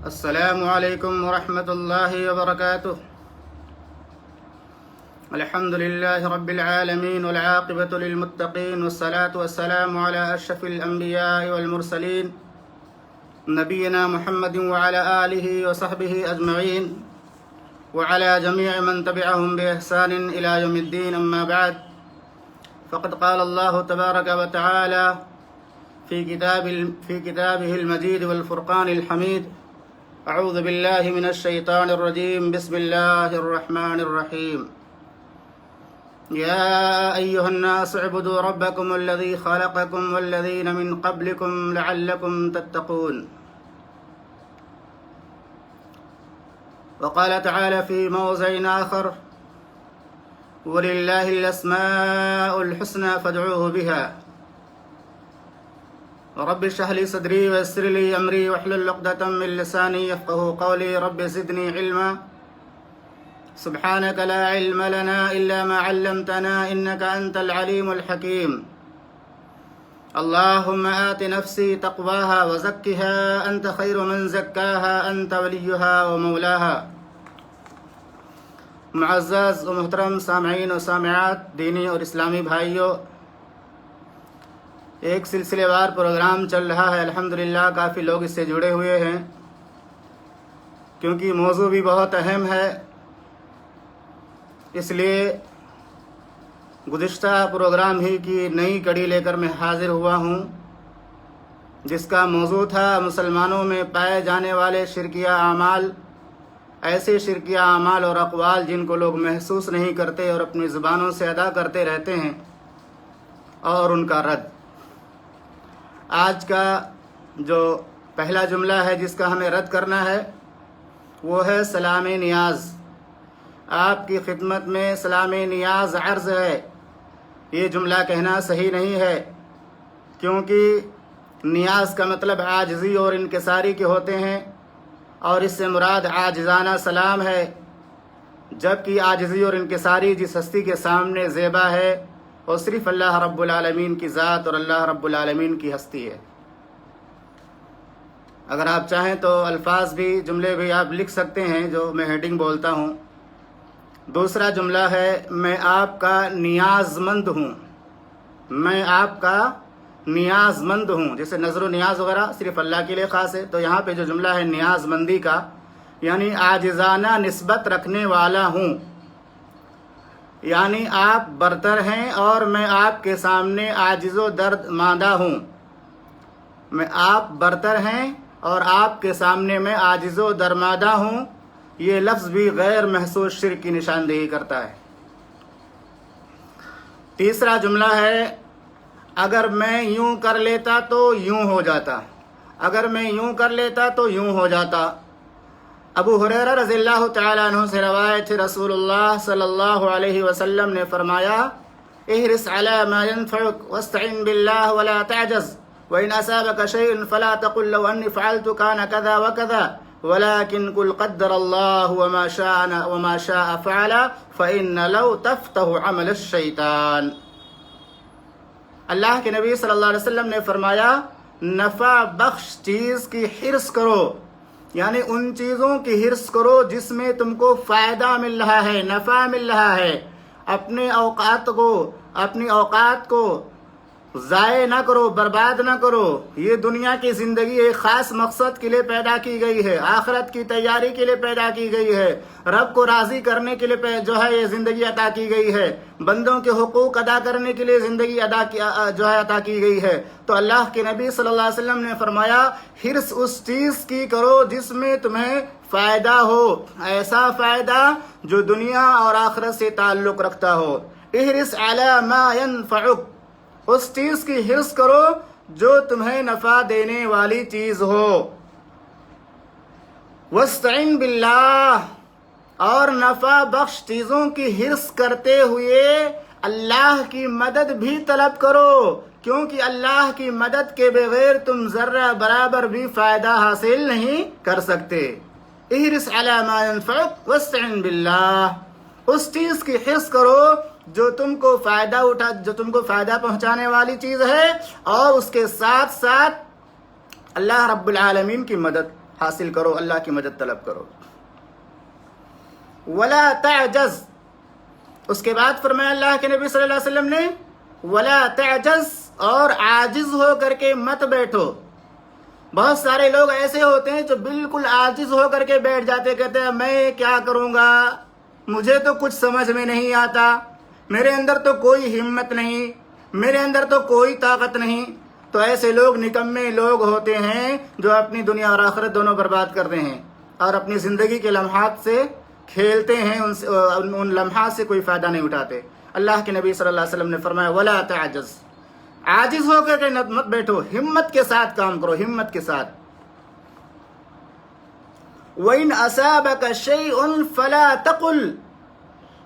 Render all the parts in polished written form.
السلام علیکم ورحمۃ اللہ وبرکاتہ۔ الحمد للہ رب العالمین والعاقبۃ للمتقین والصلاة والسلام علی اشرف الانبیاء والمرسلین نبینا محمد وعلی آلہ وصحبہ اجمعین وعلی جمیع من تبعهم بإحسان الى یوم الدین، اما بعد فقد قال اللہ تبارک وتعالی فی کتابہ المجید والفرقان الحمید، اعوذ باللہ من الشیطان الرجیم، بسم اللہ الرحمن الرحیم۔ یا ایہا الناس اعبدوا ربکم الذی خلقکم والذین من قبلکم لعلکم تتقون۔ وقال تعالى في موضع آخر وللہ الاسماء الحسنى فادعوه بها۔ رب اشرح لي صدري ويسر لي امري واحلل عقدة من لساني يفقهوا قولي، رب زدني علما سبحانك لا علم لنا الا ما علمتنا انك انت العليم الحكيم۔ اللهم آت نفسي تقواها وزكها انت خير من زكاها انت وليها ومولاها۔ معزز و محترم سامعین و سامعات، دینی اور اسلامی بھائیوں، ایک سلسلے وار پروگرام چل رہا ہے، الحمدللہ کافی لوگ اس سے جڑے ہوئے ہیں، کیونکہ موضوع بھی بہت اہم ہے۔ اس لیے گزشتہ پروگرام ہی کی نئی کڑی لے کر میں حاضر ہوا ہوں، جس کا موضوع تھا مسلمانوں میں پائے جانے والے شرکیہ اعمال، ایسے شرکیہ اعمال اور اقوال جن کو لوگ محسوس نہیں کرتے اور اپنی زبانوں سے ادا کرتے رہتے ہیں، اور ان کا رد۔ آج کا جو پہلا جملہ ہے جس کا ہمیں رد کرنا ہے وہ ہے سلام نیاز۔ آپ کی خدمت میں سلام نیاز عرض ہے۔ یہ جملہ کہنا صحیح نہیں ہے، کیونکہ نیاز کا مطلب عاجزی اور انکساری کے ہوتے ہیں، اور اس سے مراد عاجزانہ سلام ہے، جبکہ عاجزی اور انکساری جس ہستی کے سامنے زیبا ہے وہ صرف اللہ رب العالمین کی ذات اور اللہ رب العالمین کی ہستی ہے۔ اگر آپ چاہیں تو الفاظ بھی، جملے بھی آپ لکھ سکتے ہیں جو میں ہیڈنگ بولتا ہوں۔ دوسرا جملہ ہے میں آپ کا نیاز مند ہوں۔ میں آپ کا نیاز مند ہوں، جیسے نظر و نیاز وغیرہ صرف اللہ کے لیے خاص ہے، تو یہاں پہ جو جملہ ہے نیاز مندی کا، یعنی عاجزانہ نسبت رکھنے والا ہوں، یعنی آپ برتر ہیں اور میں آپ کے سامنے عاجز و درد ماندہ ہوں۔ میں آپ برتر ہیں اور آپ کے سامنے میں عاجز و درماندہ ہوں۔ یہ لفظ بھی غیر محسوس شرک کی نشاندہی کرتا ہے۔ تیسرا جملہ ہے اگر میں یوں کر لیتا تو یوں ہو جاتا۔ اگر میں یوں کر لیتا تو یوں ہو جاتا۔ ابو ہریرہ رضی اللہ تعالیٰ عنہ سے روایت ہے، رسول اللہ صلی اللہ علیہ وسلم نے فرمایا احرص علی ما ينفعك واستعن بالله ولا تعجز وإن أصابك شيء فلا تقل لو أني فعلت كان كذا وكذا ولكن قل قدر الله وما شاء فعل فإن لو تفتح عمل الشیطان۔ اللہ کے نبی صلی اللہ علیہ وسلم نے فرمایا نفع بخش چیز کی حرص کرو، یعنی ان چیزوں کی حرص کرو جس میں تم کو فائدہ مل رہا ہے، نفع مل رہا ہے۔ اپنی اوقات کو ضائع نہ کرو، برباد نہ کرو۔ یہ دنیا کی زندگی ایک خاص مقصد کے لیے پیدا کی گئی ہے، آخرت کی تیاری کے لیے پیدا کی گئی ہے، رب کو راضی کرنے کے لیے یہ زندگی عطا کی گئی ہے، بندوں کے حقوق ادا کرنے کے لیے زندگی عطا کی گئی ہے۔ تو اللہ کے نبی صلی اللہ علیہ وسلم نے فرمایا حرص اس چیز کی کرو جس میں تمہیں فائدہ ہو، ایسا فائدہ جو دنیا اور آخرت سے تعلق رکھتا ہو۔ احرص علی ما ينفعک، اس چیز کی حرص کرو جو تمہیں نفع دینے والی چیز ہو۔ واستعن باللہ، اور نفع بخش چیزوں کی حرص کرتے ہوئے اللہ کی مدد بھی طلب کرو، کیونکہ اللہ کی مدد کے بغیر تم ذرہ برابر بھی فائدہ حاصل نہیں کر سکتے۔ احرص علی ما ينفعک واستعن باللہ، اس چیز کی حرص کرو جو تم کو فائدہ پہنچانے والی چیز ہے، اور اس کے ساتھ ساتھ اللہ رب العالمین کی مدد حاصل کرو، اللہ کی مدد طلب کرو۔ ولا تعجز، اس کے بعد فرمایا اللہ کے نبی صلی اللہ علیہ وسلم نے ولا تعجز، اور عاجز ہو کر کے مت بیٹھو۔ بہت سارے لوگ ایسے ہوتے ہیں جو بالکل عاجز ہو کر کے بیٹھ جاتے، کہتے ہیں میں کیا کروں گا، مجھے تو کچھ سمجھ میں نہیں آتا، میرے اندر تو کوئی ہمت نہیں، میرے اندر تو کوئی طاقت نہیں۔ تو ایسے لوگ نکمے لوگ ہوتے ہیں جو اپنی دنیا اور آخرت دونوں برباد کرتے ہیں اور اپنی زندگی کے لمحات سے کھیلتے ہیں، ان لمحات سے کوئی فائدہ نہیں اٹھاتے۔ اللہ کے نبی صلی اللہ علیہ وسلم نے فرمایا ولا تعجز، عاجز ہو کر کے مت بیٹھو، ہمت کے ساتھ کام کرو، ہمت کے ساتھ۔ وَإِنْ أَصَابَكَ شَيْءٌ فَلَا تَقُلْ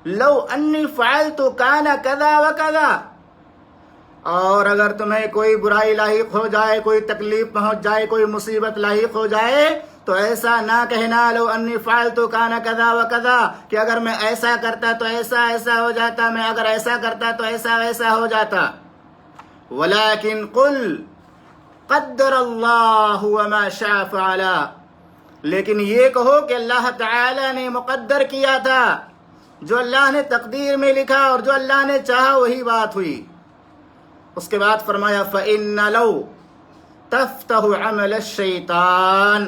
لَوْ أَنِّي فَعَلْتُ كَانَ كَذَا وَكَذَا، اور اگر تمہیں کوئی برائی لاحق ہو جائے، کوئی تکلیف پہنچ جائے، کوئی مصیبت لاحق ہو جائے تو ایسا نہ کہنا لو انی فعلت کان کذا و کذا، کہ اگر میں ایسا کرتا تو ایسا ایسا ہو جاتا، میں اگر ایسا کرتا تو ایسا ویسا ہو جاتا۔ ولیکن قل قدر اللہ وما شاء فعل، لیکن یہ کہو کہ اللہ تعالی نے مقدر کیا تھا، جو اللہ نے تقدیر میں لکھا اور جو اللہ نے چاہا وہی بات ہوئی۔ اس کے بعد فرمایا فَإِنَّ لَوْ تَفْتَحُ عَمَلَ الشَّيْطَانِ،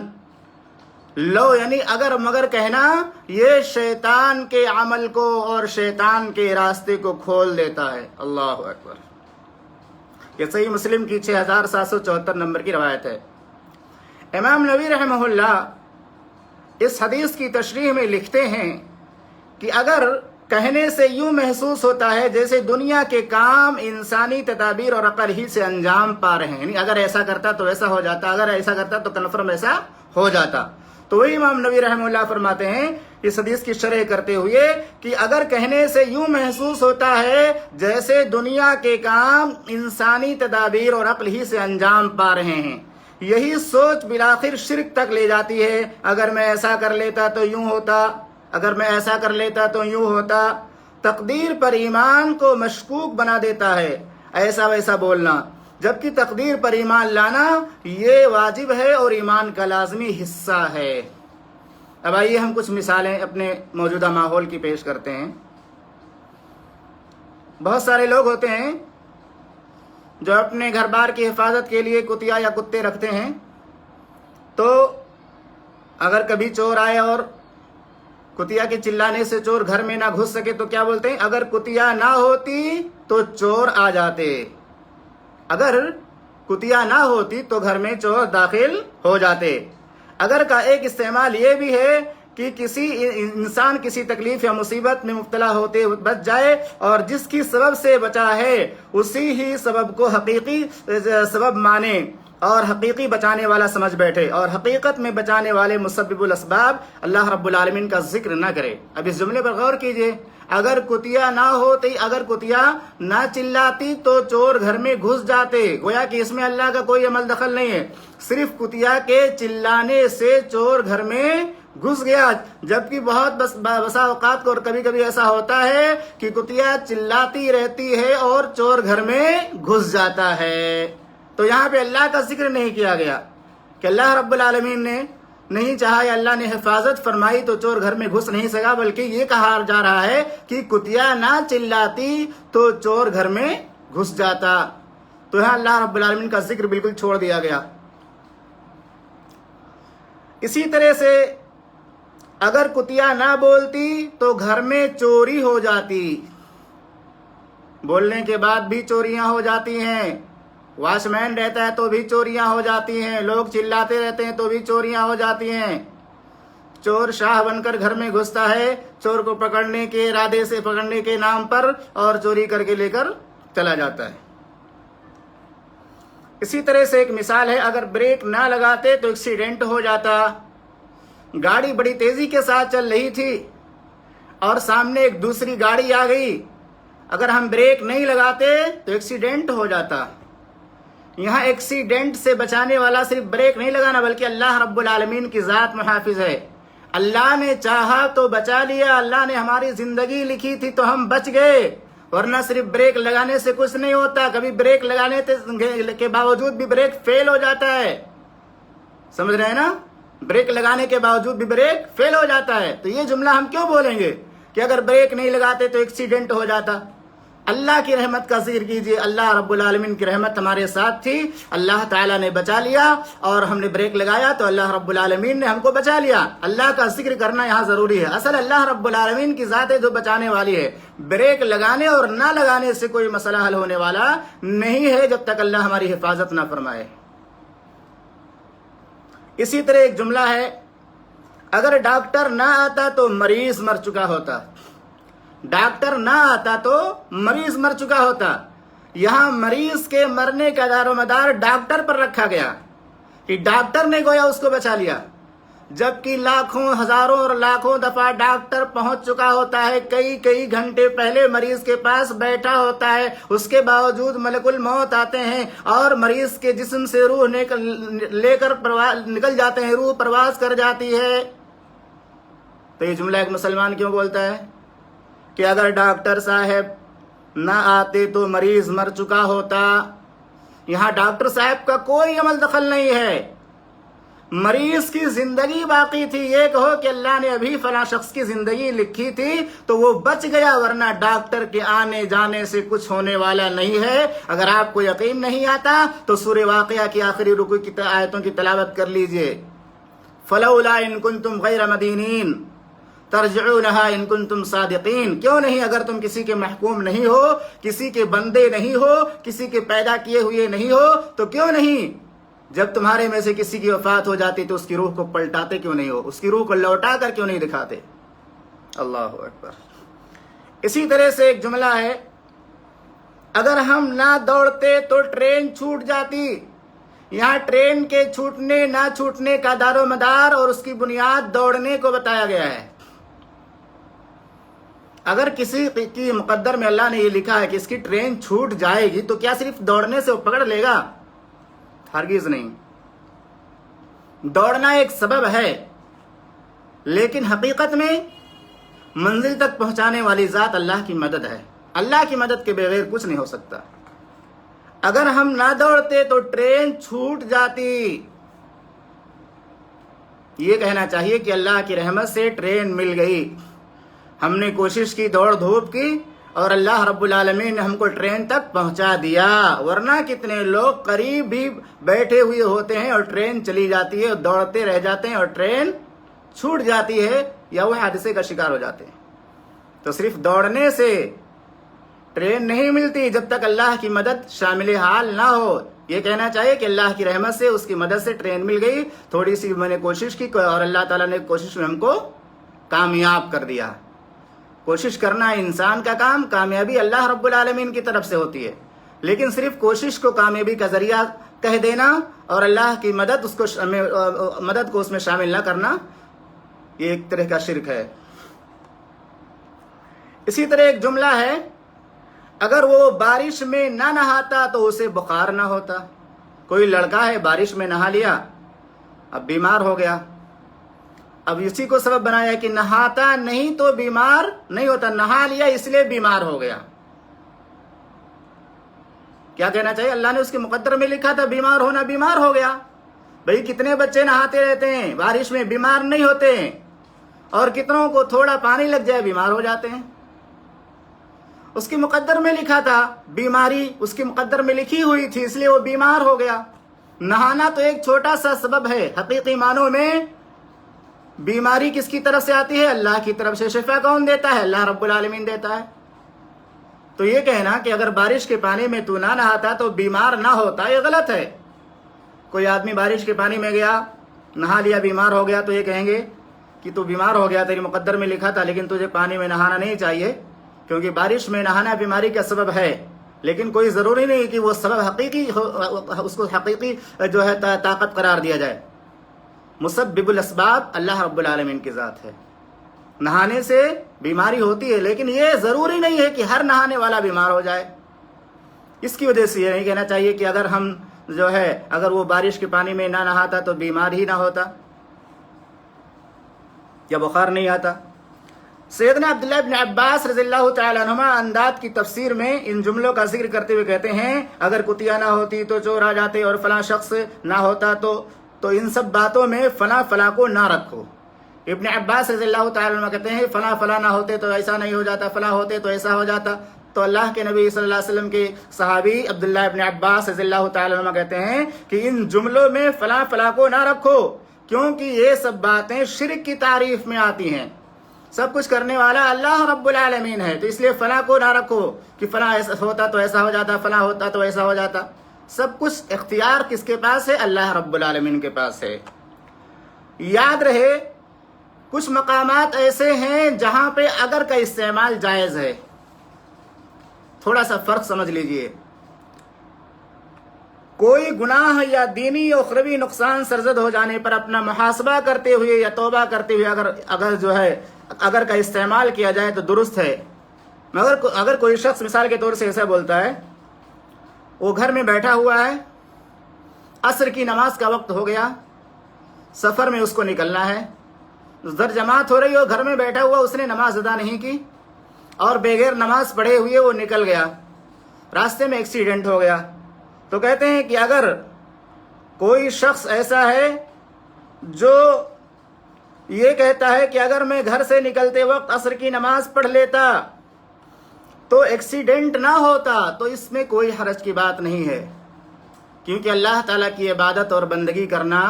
لو یعنی اگر مگر کہنا یہ شیطان کے عمل کو اور شیطان کے راستے کو کھول دیتا ہے۔ اللہ اکبر۔ یہ صحیح مسلم کی 6774 نمبر کی روایت ہے۔ امام نووی رحمہ اللہ اس حدیث کی تشریح میں لکھتے ہیں کہ اگر کہنے سے یوں محسوس ہوتا ہے جیسے دنیا کے کام انسانی تدابیر اور عقل ہی سے انجام پا رہے ہیں، یعنی اگر ایسا کرتا تو ایسا ہو جاتا، اگر ایسا کرتا تو کنفرم ایسا ہو جاتا، تو وہی امام نووی رحمہ اللہ فرماتے ہیں اس حدیث کی شرح کرتے ہوئے کہ اگر کہنے سے یوں محسوس ہوتا ہے جیسے دنیا کے کام انسانی تدابیر اور عقل ہی سے انجام پا رہے ہیں، یہی سوچ بالآخر شرک تک لے جاتی ہے۔ اگر میں ایسا کر لیتا تو یوں ہوتا، اگر میں ایسا کر لیتا تو یوں ہوتا۔ تقدیر پر ایمان کو مشکوک بنا دیتا ہے ایسا ویسا بولنا، جبکہ تقدیر پر ایمان لانا یہ واجب ہے اور ایمان کا لازمی حصہ ہے۔ اب آئیے ہم کچھ مثالیں اپنے موجودہ ماحول کی پیش کرتے ہیں۔ بہت سارے لوگ ہوتے ہیں جو اپنے گھر بار کی حفاظت کے لیے کتیا یا کتے رکھتے ہیں، تو اگر کبھی چور آئے اور کتیا کے چلانے سے چور گھر میں نہ گھس سکے تو کیا بولتے ہیں؟ اگر کتیا نہ ہوتی تو چور آ جاتے، اگر کتیا نہ ہوتی تو گھر میں چور داخل ہو جاتے۔ اگر کا ایک استعمال یہ بھی ہے کہ کسی انسان کسی تکلیف یا مصیبت میں مبتلا ہوتے بچ جائے اور جس کی سبب سے بچا ہے اسی ہی سبب کو حقیقی سبب مانے اور حقیقی بچانے والا سمجھ بیٹھے، اور حقیقت میں بچانے والے مسبب الاسباب اللہ رب العالمین کا ذکر نہ کرے۔ اب اس جملے پر غور کیجئے، اگر کتیا نہ ہوتی، اگر کتیا نہ چلاتی تو چور گھر میں گھس جاتے، گویا کہ اس میں اللہ کا کوئی عمل دخل نہیں ہے، صرف کتیا کے چلانے سے چور گھر میں گھس گیا۔ جبکہ بہت بسا اوقات کو اور کبھی کبھی ایسا ہوتا ہے کہ کتیا چلاتی رہتی ہے اور چور گھر میں گھس جاتا ہے، تو یہاں پہ اللہ کا ذکر نہیں کیا گیا کہ اللہ رب العالمین نے نہیں چاہا یا اللہ نے حفاظت فرمائی تو چور گھر میں گھس نہیں سکا، بلکہ یہ کہا جا رہا ہے کہ کتیا نہ چلاتی تو چور گھر میں گھس جاتا، تو یہاں اللہ رب العالمین کا ذکر بالکل چھوڑ دیا گیا۔ اسی طرح سے اگر کتیا نہ بولتی تو گھر میں چوری ہو جاتی، بولنے کے بعد بھی چوریاں ہو جاتی ہیں، واچ مین رہتا ہے تو بھی چوریاں ہو جاتی ہیں، لوگ چلاتے رہتے ہیں تو بھی چوریاں ہو جاتی ہیں۔ چور شاہ بن کر گھر میں گھستا ہے چور کو پکڑنے کے ارادے سے، پکڑنے کے نام پر، اور چوری کر کے لے کر چلا جاتا ہے۔ اسی طرح سے ایک مثال ہے، اگر بریک نہ لگاتے تو ایکسیڈنٹ ہو جاتا۔ گاڑی بڑی تیزی کے ساتھ چل رہی تھی اور سامنے ایک دوسری گاڑی آ گئی، اگر ہم بریک نہیں لگاتے تو ایکسیڈنٹ ہو جاتا۔ یہاں ایکسیڈنٹ سے بچانے والا صرف بریک نہیں لگانا بلکہ اللہ رب العالمین کی ذات محافظ ہے۔ اللہ نے چاہا تو بچا لیا، اللہ نے ہماری زندگی لکھی تھی تو ہم بچ گئے، ورنہ صرف بریک لگانے سے کچھ نہیں ہوتا، کبھی بریک لگانے کے باوجود بھی بریک فیل ہو جاتا ہے، سمجھ رہے ہیں نا؟ بریک لگانے کے باوجود بھی بریک فیل ہو جاتا ہے. تو یہ جملہ ہم کیوں بولیں گے کہ اگر بریک نہیں لگاتے تو ایکسیڈنٹ ہو جاتا؟ اللہ کی رحمت کا ذکر کیجیے. اللہ رب العالمین کی رحمت ہمارے ساتھ تھی, اللہ تعالیٰ نے بچا لیا, اور ہم نے بریک لگایا تو اللہ رب العالمین نے ہم کو بچا لیا. اللہ کا ذکر کرنا یہاں ضروری ہے. اصل اللہ رب العالمین کی ذات ہے جو بچانے والی ہے. بریک لگانے اور نہ لگانے سے کوئی مسئلہ حل ہونے والا نہیں ہے جب تک اللہ ہماری حفاظت نہ فرمائے. اسی طرح ایک جملہ ہے, اگر ڈاکٹر نہ آتا تو مریض مر چکا ہوتا. ڈاکٹر نہ آتا تو مریض مر چکا ہوتا. یہاں مریض کے مرنے کا دار و مدار ڈاکٹر پر رکھا گیا کہ ڈاکٹر نے گویا اس کو بچا لیا, جبکہ لاکھوں ہزاروں اور لاکھوں دفعہ ڈاکٹر پہنچ چکا ہوتا ہے, کئی گھنٹے پہلے مریض کے پاس بیٹھا ہوتا ہے. اس کے باوجود ملک الموت آتے ہیں اور مریض کے جسم سے روح لے کر نکل جاتے ہیں, روح پرواز کر جاتی ہے. تو یہ جملہ ایک مسلمان کیوں بولتا ہے کہ اگر ڈاکٹر صاحب نہ آتے تو مریض مر چکا ہوتا؟ یہاں ڈاکٹر صاحب کا کوئی عمل دخل نہیں ہے. مریض کی زندگی باقی تھی. یہ کہو کہ اللہ نے ابھی فلاں شخص کی زندگی لکھی تھی تو وہ بچ گیا, ورنہ ڈاکٹر کے آنے جانے سے کچھ ہونے والا نہیں ہے. اگر آپ کو یقین نہیں آتا تو سورہ واقعہ کی آخری رکوع کی آیتوں کی تلاوت کر لیجئے. فلولا ان کنتم غیر مدینین ترجعونها ان کنتم صادقین. کیوں نہیں؟ اگر تم کسی کے محکوم نہیں ہو, کسی کے بندے نہیں ہو, کسی کے پیدا کیے ہوئے نہیں ہو, تو کیوں نہیں جب تمہارے میں سے کسی کی وفات ہو جاتی تو اس کی روح کو پلٹاتے کیوں نہیں ہو, اس کی روح کو لوٹا کر کیوں نہیں دکھاتے؟ اللہ اکبر. اسی طرح سے ایک جملہ ہے, اگر ہم نہ دوڑتے تو ٹرین چھوٹ جاتی. یہاں ٹرین کے چھوٹنے نہ چھوٹنے کا دار و مدار اور اس کی بنیاد دوڑنے کو بتایا گیا ہے. اگر کسی کی مقدر میں اللہ نے یہ لکھا ہے کہ اس کی ٹرین چھوٹ جائے گی تو کیا صرف دوڑنے سے وہ پکڑ لے گا؟ ہرگز نہیں. دوڑنا ایک سبب ہے, لیکن حقیقت میں منزل تک پہنچانے والی ذات اللہ کی مدد ہے. اللہ کی مدد کے بغیر کچھ نہیں ہو سکتا. اگر ہم نہ دوڑتے تو ٹرین چھوٹ جاتی. یہ کہنا چاہیے کہ اللہ کی رحمت سے ٹرین مل گئی. ہم نے کوشش کی, دوڑ دھوپ کی, اور اللہ رب العالمین نے ہم کو ٹرین تک پہنچا دیا. ورنہ کتنے لوگ قریب بھی بیٹھے ہوئے ہوتے ہیں اور ٹرین چلی جاتی ہے, اور دوڑتے رہ جاتے ہیں اور ٹرین چھوٹ جاتی ہے یا وہ حادثے کا شکار ہو جاتے ہیں. تو صرف دوڑنے سے ٹرین نہیں ملتی جب تک اللہ کی مدد شامل حال نہ ہو. یہ کہنا چاہیے کہ اللہ کی رحمت سے, اس کی مدد سے ٹرین مل گئی. تھوڑی سی میں نے کوشش کی اور اللہ تعالیٰ نے کوشش میں ہم کو کامیاب کر دیا. کوشش کرنا انسان کا کام, کامیابی اللہ رب العالمین کی طرف سے ہوتی ہے. لیکن صرف کوشش کو کامیابی کا ذریعہ کہہ دینا اور اللہ کی مدد کو اس میں شامل نہ کرنا, یہ ایک طرح کا شرک ہے. اسی طرح ایک جملہ ہے, اگر وہ بارش میں نہ نہاتا تو اسے بخار نہ ہوتا. کوئی لڑکا ہے بارش میں نہا لیا, اب بیمار ہو گیا. اب اسی کو سبب بنایا کہ نہاتا نہیں تو بیمار نہیں ہوتا, نہا لیا اس لیے بیمار ہو گیا. کیا کہنا چاہیے؟ اللہ نے اس کے مقدر میں لکھا تھا بیمار ہونا, بیمار ہو گیا. بھئی کتنے بچے نہاتے رہتے ہیں بارش میں, بیمار نہیں ہوتے ہیں, اور کتنوں کو تھوڑا پانی لگ جائے بیمار ہو جاتے ہیں. اس کے مقدر میں لکھا تھا, بیماری اس کے مقدر میں لکھی ہوئی تھی, اس لیے وہ بیمار ہو گیا. نہانا تو ایک چھوٹا سا سبب ہے. حقیقی معنوں میں بیماری کس کی طرف سے آتی ہے؟ اللہ کی طرف سے. شفا کون دیتا ہے؟ اللہ رب العالمین دیتا ہے. تو یہ کہنا کہ اگر بارش کے پانی میں تو نہ نہاتا تو بیمار نہ ہوتا, یہ غلط ہے. کوئی آدمی بارش کے پانی میں گیا, نہا لیا, بیمار ہو گیا, تو یہ کہیں گے کہ تو بیمار ہو گیا, تیری مقدر میں لکھا تھا, لیکن تجھے پانی میں نہانا نہیں چاہیے, کیونکہ بارش میں نہانا بیماری کا سبب ہے. لیکن کوئی ضروری نہیں کہ وہ سبب حقیقی اس کو حقیقی جو ہے طاقت قرار دیا جائے. مسبب الاسباب اللہ رب العالمین کی ذات ہے. نہانے سے بیماری ہوتی ہے, لیکن یہ ضروری نہیں ہے کہ ہر نہانے والا بیمار ہو جائے. اس کی وجہ سے یہ نہیں کہنا چاہیے کہ اگر ہم جو ہے اگر وہ بارش کے پانی میں نہ نہاتا تو بیمار ہی نہ ہوتا یا بخار نہیں آتا. سیدنا عبداللہ ابن عباس رضی اللہ تعالیٰ عنہما انداد کی تفسیر میں ان جملوں کا ذکر کرتے ہوئے کہتے ہیں, اگر کتیا نہ ہوتی تو چور آ جاتے, اور فلاں شخص نہ ہوتا تو تو ان سب باتوں میں فلاں فلاں کو نہ رکھو۔ ابن عباس رضی اللہ تعالیٰ عنہ کہتے ہیں فلاں فلاں نہ ہوتے تو ایسا نہیں ہو جاتا، فلاں ہوتے تو ایسا ہو جاتا۔ تو اللہ کے نبی صلی اللہ علیہ وسلم کے صحابی عبداللہ ابن عباس رضی اللہ تعالیٰ عنہ کہتے ہیں کہ ان جملوں میں فلاں فلاں کو نہ رکھو، کیونکہ یہ سب باتیں شرک کی تعریف میں آتی ہیں۔ سب کچھ کرنے والا اللہ رب العالمین ہے، تو اس لیے فلاں کو نہ رکھو کہ فلاں ایسا ہوتا تو ایسا ہو جاتا، فلاں ہوتا تو ایسا ہو جاتا۔ سب کچھ اختیار کس کے پاس ہے؟ اللہ رب العالمین کے پاس ہے۔ یاد رہے کچھ مقامات ایسے ہیں جہاں پہ اگر کا استعمال جائز ہے۔ تھوڑا سا فرق سمجھ لیجئے۔ کوئی گناہ یا دینی یا اخروی نقصان سرزد ہو جانے پر اپنا محاسبہ کرتے ہوئے یا توبہ کرتے ہوئے اگر کا استعمال کیا جائے تو درست ہے۔ مگر اگر کوئی شخص مثال کے طور سے ایسا بولتا ہے، وہ گھر میں بیٹھا ہوا ہے، عصر کی نماز کا وقت ہو گیا، سفر میں اس کو نکلنا ہے، زر جماعت ہو رہی ہو، گھر میں بیٹھا ہوا اس نے نماز ادا نہیں کی اور بغیر نماز پڑھے ہوئے وہ نکل گیا، راستے میں ایکسیڈنٹ ہو گیا، تو کہتے ہیں کہ اگر کوئی شخص ایسا ہے جو یہ کہتا ہے کہ اگر میں گھر سے نکلتے وقت عصر کی نماز پڑھ لیتا تو ایکسیڈنٹ نہ ہوتا، تو اس میں کوئی حرج کی بات نہیں ہے، کیونکہ اللہ تعالیٰ کی عبادت اور بندگی کرنا،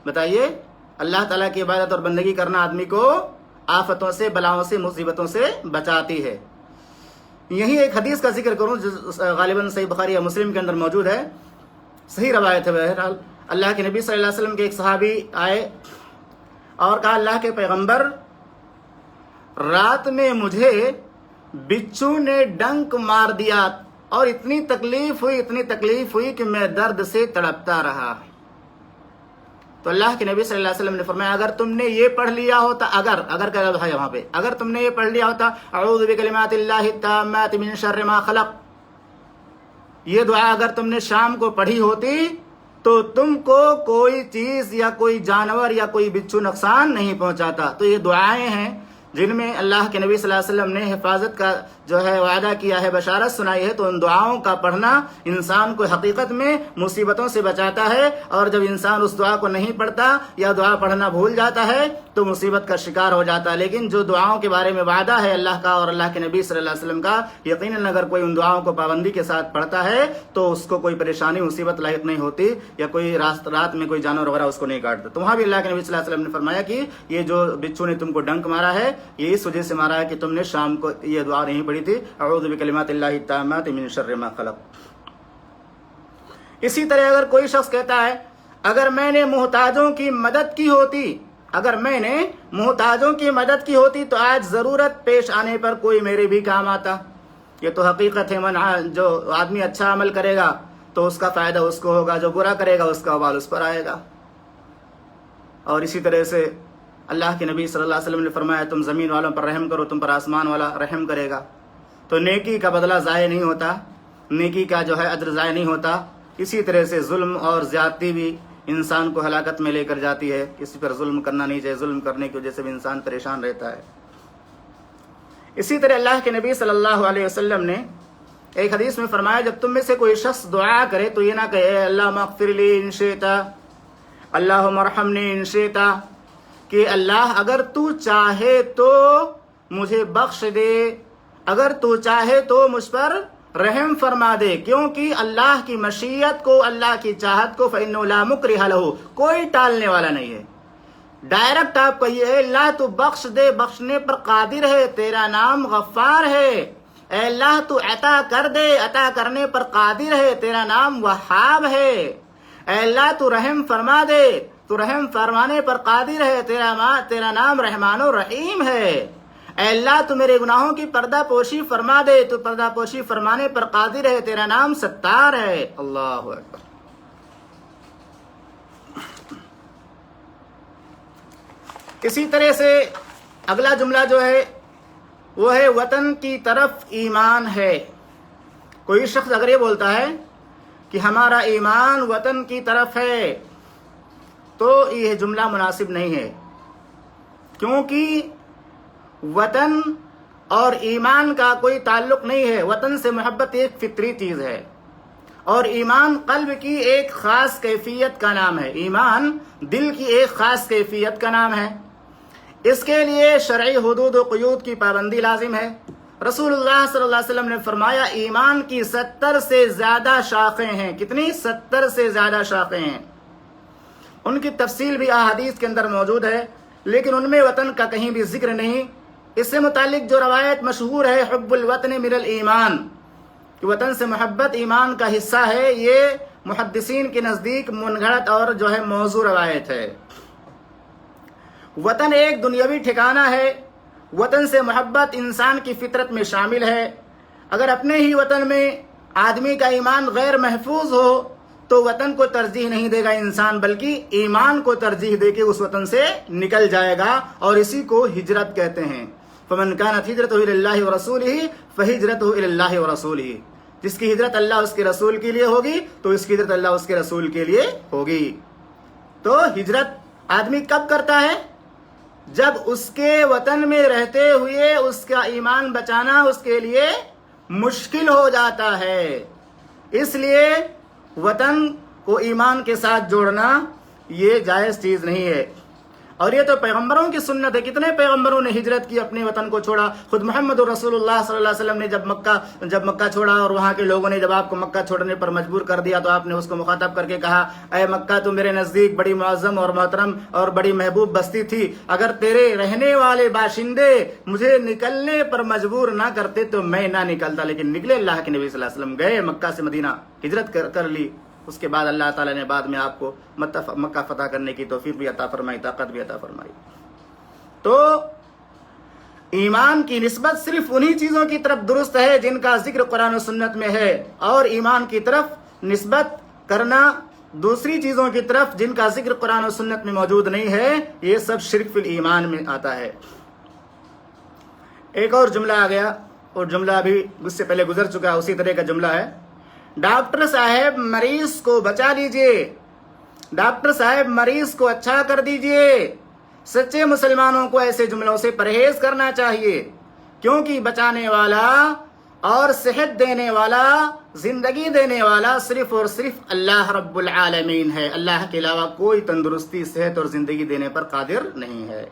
بتائیے، اللہ تعالیٰ کی عبادت اور بندگی کرنا آدمی کو آفتوں سے، بلاؤں سے، مصیبتوں سے بچاتی ہے۔ یہی ایک حدیث کا ذکر کروں جو غالباً صحیح بخاری یا مسلم کے اندر موجود ہے، صحیح روایت ہے۔ بہرحال اللہ کے نبی صلی اللہ علیہ وسلم کے ایک صحابی آئے اور کہا اللہ کے پیغمبر، رات میں مجھے بچھو نے ڈنک مار دیا اور اتنی تکلیف ہوئی کہ میں درد سے تڑپتا رہا۔ تو اللہ کے نبی صلی اللہ علیہ وسلم نے فرمایا اگر تم نے یہ پڑھ لیا ہوتا، اگر کا لفظ ہے وہاں پہ، اگر تم نے یہ پڑھ لیا ہوتا اعوذ بکلمات اللہ التامات من شر ما خلق، یہ دعا اگر تم نے شام کو پڑھی ہوتی تو تم کو کوئی چیز یا کوئی جانور یا کوئی بچھو نقصان نہیں پہنچاتا۔ تو یہ دعائیں ہیں جن میں اللہ کے نبی صلی اللہ علیہ وسلم نے حفاظت کا جو ہے وعدہ کیا ہے، بشارت سنائی ہے۔ تو ان دعاؤں کا پڑھنا انسان کو حقیقت میں مصیبتوں سے بچاتا ہے، اور جب انسان اس دعا کو نہیں پڑھتا یا دعا پڑھنا بھول جاتا ہے تو مصیبت کا شکار ہو جاتا ہے۔ لیکن جو دعاؤں کے بارے میں وعدہ ہے اللہ کا اور اللہ کے نبی صلی اللہ علیہ وسلم کا، یقیناً اگر کوئی ان دعاؤں کو پابندی کے ساتھ پڑھتا ہے تو اس کو کوئی پریشانی، مصیبت لاحق نہیں ہوتی، یا کوئی رات میں کوئی جانور وغیرہ اس کو نہیں کاٹتا۔ تو وہاں بھی اللہ کے نبی صلی اللہ علیہ وسلم نے فرمایا کہ یہ جو بچھو نے تم کو ڈنک مارا ہے، یہ اس وجہ سے مارا ہے کہ تم نے شام کو یہ دعا نہیں پڑھی تھی، اعوذ بکلمات اللہ التامات من شر ما خلق۔ اسی طرح اگر کوئی شخص کہتا ہے اگر میں نے محتاجوں کی مدد کی ہوتی تو آج ضرورت پیش آنے پر کوئی میرے بھی کام آتا۔ یہ تو حقیقت ہے، جو آدمی اچھا عمل کرے گا تو اس کا فائدہ اس کو ہوگا، جو برا کرے گا اس کا وبال اس پر آئے گا۔ اور اسی طرح سے اللہ کے نبی صلی اللہ علیہ وسلم نے فرمایا تم زمین والوں پر رحم کرو، تم پر آسمان والا رحم کرے گا۔ تو نیکی کا بدلہ ضائع نہیں ہوتا، نیکی کا جو ہے اجر ضائع نہیں ہوتا۔ اسی طرح سے ظلم اور زیادتی بھی انسان کو ہلاکت میں لے کر جاتی ہے، کسی پر ظلم کرنا نہیں چاہیے، ظلم کرنے کی وجہ سے بھی انسان پریشان رہتا ہے۔ اسی طرح اللہ کے نبی صلی اللہ علیہ وسلم نے ایک حدیث میں فرمایا جب تم میں سے کوئی شخص دعا کرے تو یہ نہ کہے اے اللہم اغفر لی ان شئت، اللہم ارحمنی ان شئت، کہ اللہ اگر تو چاہے تو مجھے بخش دے، اگر تو چاہے تو مجھ پر رحم فرما دے، کیونکہ اللہ کی مشیت کو، اللہ کی چاہت کو فإنہ لا مکرہ لہ، کوئی ٹالنے والا نہیں ہے۔ ڈائریکٹ آپ کہیے اللہ تو بخش دے، بخشنے پر قادر ہے، تیرا نام غفار ہے۔ اے اللہ تو عطا کر دے، عطا کرنے پر قادر ہے، تیرا نام وہاب ہے۔ اے اللہ تو رحم فرما دے، تو رحم فرمانے پر قادر ہے، تیرا نام رحمان و رحیم ہے۔ اے اللہ تو میرے گناہوں کی پردہ پوشی فرما دے، تو پردہ پوشی فرمانے پر قادر ہے، تیرا نام ستار ہے۔ اللہ اکبر۔ اسی طرح سے اگلا جملہ جو ہے وہ ہے وطن کی طرف ایمان ہے۔ کوئی شخص اگر یہ بولتا ہے کہ ہمارا ایمان وطن کی طرف ہے تو یہ جملہ مناسب نہیں ہے، کیونکہ وطن اور ایمان کا کوئی تعلق نہیں ہے۔ وطن سے محبت ایک فطری چیز ہے، اور ایمان قلب کی ایک خاص کیفیت کا نام ہے، ایمان دل کی ایک خاص کیفیت کا نام ہے۔ اس کے لیے شرعی حدود و قیود کی پابندی لازم ہے۔ رسول اللہ صلی اللہ علیہ وسلم نے فرمایا ایمان کی 70 سے زیادہ شاخیں ہیں۔ کتنی؟ 70 سے زیادہ شاخیں ہیں۔ ان کی تفصیل بھی احادیث کے اندر موجود ہے، لیکن ان میں وطن کا کہیں بھی ذکر نہیں۔ اس سے متعلق جو روایت مشہور ہے حب الوطن من الایمان، کہ وطن سے محبت ایمان کا حصہ ہے، یہ محدثین کے نزدیک منگھڑت اور جو ہے موضوع روایت ہے۔ وطن ایک دنیاوی ٹھکانہ ہے، وطن سے محبت انسان کی فطرت میں شامل ہے۔ اگر اپنے ہی وطن میں آدمی کا ایمان غیر محفوظ ہو تو وطن کو ترجیح نہیں دے گا انسان، بلکہ ایمان کو ترجیح دے کے اس وطن سے نکل جائے گا، اور اسی کو ہجرت کہتے ہیں۔ فمن كانت ہجرتہ الی اللہ ورسولہ فہجرتہ الی اللہ ورسولہ، جس کی ہجرت اللہ اس کے رسول کے لیے ہوگی تو اس کی ہجرت اللہ اس کے رسول کے لیے ہوگی۔ تو ہجرت آدمی کب کرتا ہے؟ جب اس کے وطن میں رہتے ہوئے اس کا ایمان بچانا اس کے لیے مشکل ہو جاتا ہے۔ اس لیے وطن کو ایمان کے ساتھ جوڑنا یہ جائز چیز نہیں ہے، اور یہ تو پیغمبروں کی سنت ہے۔ کتنے پیغمبروں نے ہجرت کی، اپنے وطن کو چھوڑا۔ خود محمد رسول اللہ صلی اللہ علیہ وسلم نے جب مکہ چھوڑا، اور وہاں کے لوگوں نے جب آپ کو مکہ چھوڑنے پر مجبور کر دیا تو آپ نے اس کو مخاطب کر کے کہا اے مکہ تو میرے نزدیک بڑی معظم اور محترم اور بڑی محبوب بستی تھی، اگر تیرے رہنے والے باشندے مجھے نکلنے پر مجبور نہ کرتے تو میں نہ نکلتا، لیکن نکلے اللہ کے نبی صلی اللہ علیہ وسلم، گئے مکہ سے مدینہ، ہجرت کر لی۔ اس کے بعد اللہ تعالیٰ نے بعد میں آپ کو مکہ فتح کرنے کی توفیق بھی عطا فرمائی، طاقت بھی عطا فرمائی۔ تو ایمان کی نسبت صرف انہی چیزوں کی طرف درست ہے جن کا ذکر قرآن و سنت میں ہے، اور ایمان کی طرف نسبت کرنا دوسری چیزوں کی طرف جن کا ذکر قرآن و سنت میں موجود نہیں ہے، یہ سب شرک فی الایمان میں آتا ہے۔ ایک اور جملہ آ گیا، اور جملہ ابھی اس سے پہلے گزر چکا، اسی طرح کا جملہ ہے، ڈاکٹر صاحب مریض کو بچا لیجئے، ڈاکٹر صاحب مریض کو اچھا کر دیجئے۔ سچے مسلمانوں کو ایسے جملوں سے پرہیز کرنا چاہیے، کیونکہ بچانے والا اور صحت دینے والا، زندگی دینے والا صرف اور صرف اللہ رب العالمین ہے۔ اللہ کے علاوہ کوئی تندرستی، صحت اور زندگی دینے پر قادر نہیں ہے۔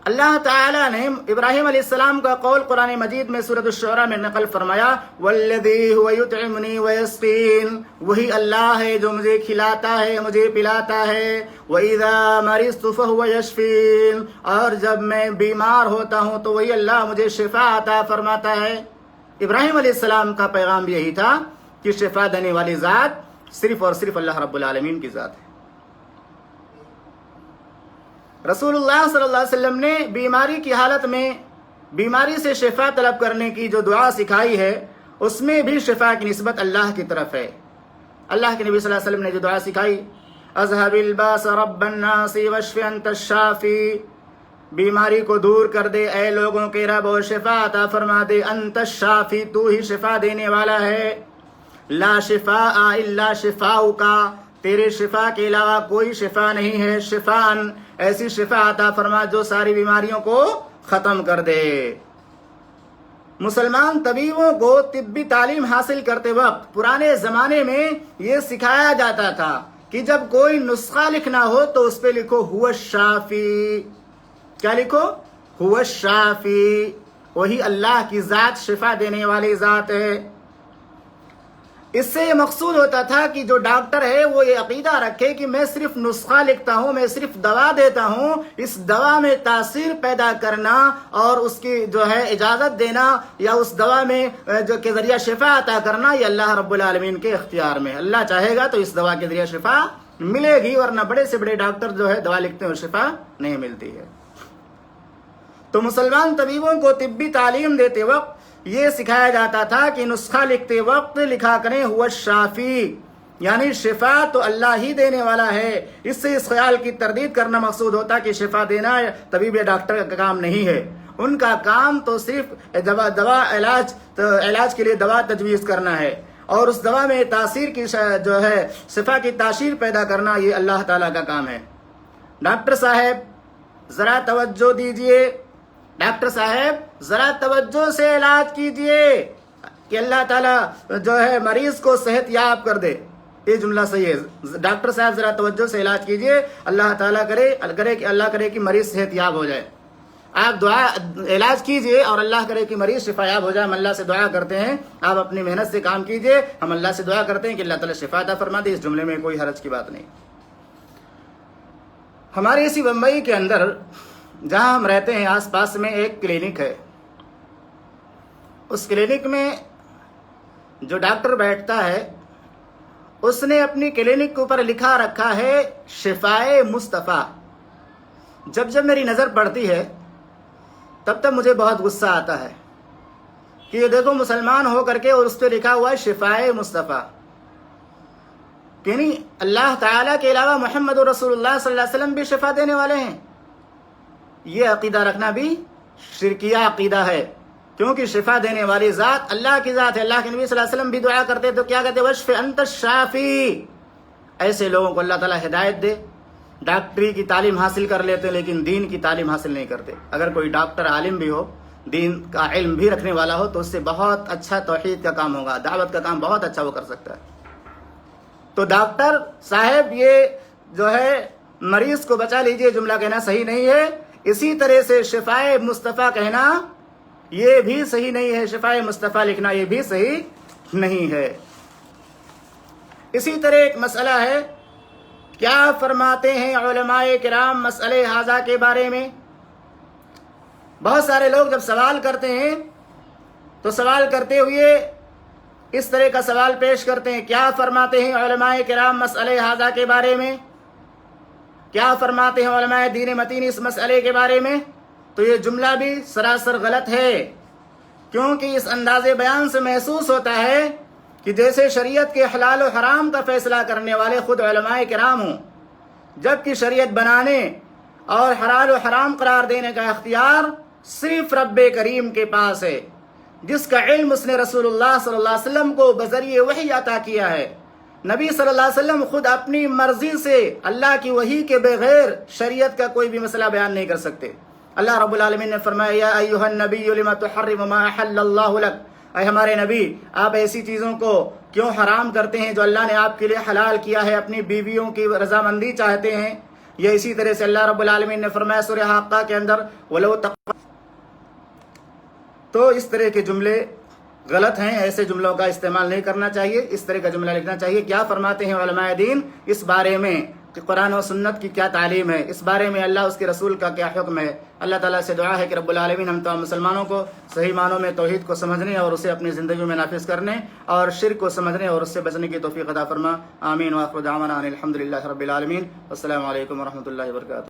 اللہ تعالیٰ نے ابراہیم علیہ السلام کا قول قرآن مجید میں سورۃ الشعراء میں نقل فرمایا، والذی هو یطعمنی ویسقین، وہی اللہ ہے جو مجھے کھلاتا ہے، مجھے پلاتا ہے، وَإِذَا مَرِضْتُ فَهُوَ یشفین، اور جب میں بیمار ہوتا ہوں تو وہی اللہ مجھے شفا عطا فرماتا ہے۔ ابراہیم علیہ السلام کا پیغام بھی یہی تھا کہ شفا دینے والی ذات صرف اور صرف اللہ رب العالمین کی ذات ہے۔ رسول اللہ صلی اللہ علیہ وسلم نے بیماری کی حالت میں بیماری سے شفا طلب کرنے کی جو دعا سکھائی ہے، اس میں بھی شفا کی نسبت اللہ کی طرف ہے۔ اللہ کے نبی صلی اللہ علیہ وسلم نے جو دعا سکھائی، اذهب الباس رب الناس واشف انت الشافی، بیماری کو دور کر دے اے لوگوں کے رب، اور شفا عطا فرما دے، انت الشافی، تو ہی شفا دینے والا ہے، لا شفاء الا شفاؤک، تیرے شفا کے علاوہ کوئی شفا نہیں ہے، شفاءن، ایسی شفا عطا فرما جو ساری بیماریوں کو ختم کر دے۔ مسلمان طبیبوں کو طبی تعلیم حاصل کرتے وقت پرانے زمانے میں یہ سکھایا جاتا تھا کہ جب کوئی نسخہ لکھنا ہو تو اس پہ لکھو هو الشافی۔ کیا لکھو؟ هو الشافی، وہی اللہ کی ذات شفا دینے والی ذات ہے۔ اس سے یہ مقصود ہوتا تھا کہ جو ڈاکٹر ہے وہ یہ عقیدہ رکھے کہ میں صرف نسخہ لکھتا ہوں، میں صرف دوا دیتا ہوں، اس دوا میں تاثیر پیدا کرنا اور اس کی جو ہے اجازت دینا یا اس دوا میں جو کے ذریعہ شفا عطا کرنا، یہ اللہ رب العالمین کے اختیار میں۔ اللہ چاہے گا تو اس دوا کے ذریعہ شفا ملے گی، ورنہ بڑے سے بڑے ڈاکٹر جو ہے دوا لکھتے ہیں اور شفا نہیں ملتی ہے۔ تو مسلمان طبیبوں کو طبی تعلیم دیتے وقت یہ سکھایا جاتا تھا کہ نسخہ لکھتے وقت لکھا کریں هو الشافی، یعنی شفا تو اللہ ہی دینے والا ہے۔ اس سے اس خیال کی تردید کرنا مقصود ہوتا کہ شفا دینا طبیب یا ڈاکٹر کا کام نہیں ہے، ان کا کام تو صرف علاج کے لیے دوا تجویز کرنا ہے، اور اس دوا میں تاثیر کی جو ہے شفا کی تاثیر پیدا کرنا یہ اللہ تعالیٰ کا کام ہے۔ ڈاکٹر صاحب ذرا توجہ دیجئے، ڈاکٹر صاحب ذرا توجہ سے علاج کیجئے، کہ اللہ تعالیٰ جو ہے مریض کو صحت یاب کر دے، یہ جملہ صحیح ہے۔ ڈاکٹر صاحب ذرا توجہ سے علاج کیجئے، اللہ تعالیٰ اللہ کرے کہ مریض صحت یاب ہو جائے۔ آپ علاج کیجئے اور اللہ کرے کہ مریض شفا یاب ہو جائے۔ ہم اللہ سے دعا کرتے ہیں، آپ اپنی محنت سے کام کیجئے، ہم اللہ سے دعا کرتے ہیں کہ اللہ تعالیٰ شفا عطا فرما دے۔ اس جملے میں کوئی حرج کی بات نہیں۔ ہمارے اسی بمبئی کے اندر جہاں ہم رہتے ہیں آس پاس میں ایک کلینک ہے۔ اس کلینک میں جو ڈاکٹر بیٹھتا ہے اس نے اپنی کلینک کے اوپر لکھا رکھا ہے شفائے مصطفیٰ۔ جب میری نظر پڑتی ہے تب مجھے بہت غصہ آتا ہے کہ یہ دیکھو مسلمان ہو کر کے اور اس پہ لکھا ہوا ہے شفائے مصطفیٰ، یعنی اللہ تعالیٰ کے علاوہ محمد رسول اللہ صلی اللہ علیہ وسلم بھی شفا دینے والے ہیں۔ یہ عقیدہ رکھنا بھی شرکیہ عقیدہ ہے، کیونکہ شفا دینے والی ذات اللہ کی ذات ہے۔ اللہ کے نبی صلی اللہ علیہ وسلم بھی دعا کرتے تو کیا کہتے؟ وشف انت الشافی۔ ایسے لوگوں کو اللہ تعالیٰ ہدایت دے۔ ڈاکٹری کی تعلیم حاصل کر لیتے ہیں لیکن دین کی تعلیم حاصل نہیں کرتے۔ اگر کوئی ڈاکٹر عالم بھی ہو، دین کا علم بھی رکھنے والا ہو، تو اس سے بہت اچھا توحید کا کام ہوگا، دعوت کا کام بہت اچھا وہ کر سکتا ہے۔ تو ڈاکٹر صاحب یہ جو ہے مریض کو بچا لیجئے جملہ کہنا صحیح نہیں ہے۔ اسی طرح سے شفائے مصطفیٰ کہنا یہ بھی صحیح نہیں ہے، شفائے مصطفیٰ لکھنا یہ بھی صحیح نہیں ہے۔ اسی طرح ایک مسئلہ ہے، کیا فرماتے ہیں علماء کرام مسئلے ہذا کے بارے میں؟ بہت سارے لوگ جب سوال کرتے ہیں تو سوال کرتے ہوئے اس طرح کا سوال پیش کرتے ہیں، کیا فرماتے ہیں علماء کرام مسئلے ہذا کے بارے میں؟ کیا فرماتے ہیں علماء دین متین اس مسئلے کے بارے میں؟ تو یہ جملہ بھی سراسر غلط ہے، کیونکہ اس انداز بیان سے محسوس ہوتا ہے کہ جیسے شریعت کے حلال و حرام کا فیصلہ کرنے والے خود علماء کرام ہوں، جبکہ شریعت بنانے اور حلال و حرام قرار دینے کا اختیار صرف رب کریم کے پاس ہے، جس کا علم اس نے رسول اللہ صلی اللہ علیہ وسلم کو بذریعہ وحی عطا کیا ہے۔ نبی صلی اللہ علیہ وسلم خود اپنی مرضی سے اللہ کی وحی کے بغیر شریعت کا کوئی بھی مسئلہ بیان نہیں کر سکتے۔ اللہ رب العالمین نے فرمایا یا ایھا النبی لما تحرم ما احل اللہ لک، اے ہمارے نبی آپ ایسی چیزوں کو کیوں حرام کرتے ہیں جو اللہ نے آپ کے لیے حلال کیا ہے، اپنی بیویوں کی رضامندی چاہتے ہیں۔ یہ اسی طرح سے اللہ رب العالمین نے فرمایا سورہ حاقہ کے اندر ولو تو اس طرح کے جملے غلط ہیں، ایسے جملوں کا استعمال نہیں کرنا چاہیے، اس طرح کا جملہ لکھنا چاہیے۔ کیا فرماتے ہیں علماء دین اس بارے میں کہ قرآن و سنت کی کیا تعلیم ہے، اس بارے میں اللہ اس کے رسول کا کیا حکم ہے۔ اللہ تعالیٰ سے دعا ہے کہ رب العالمین ہم تمام مسلمانوں کو صحیح معنوں میں توحید کو سمجھنے اور اسے اپنی زندگی میں نافذ کرنے اور شرک کو سمجھنے اور اس سے بچنے کی توفیق عطا فرما۔ آمین۔ وآخر دعوانا ان الحمد للہ رب العالمین۔ السلام علیکم ورحمۃ اللہ وبرکاتہ۔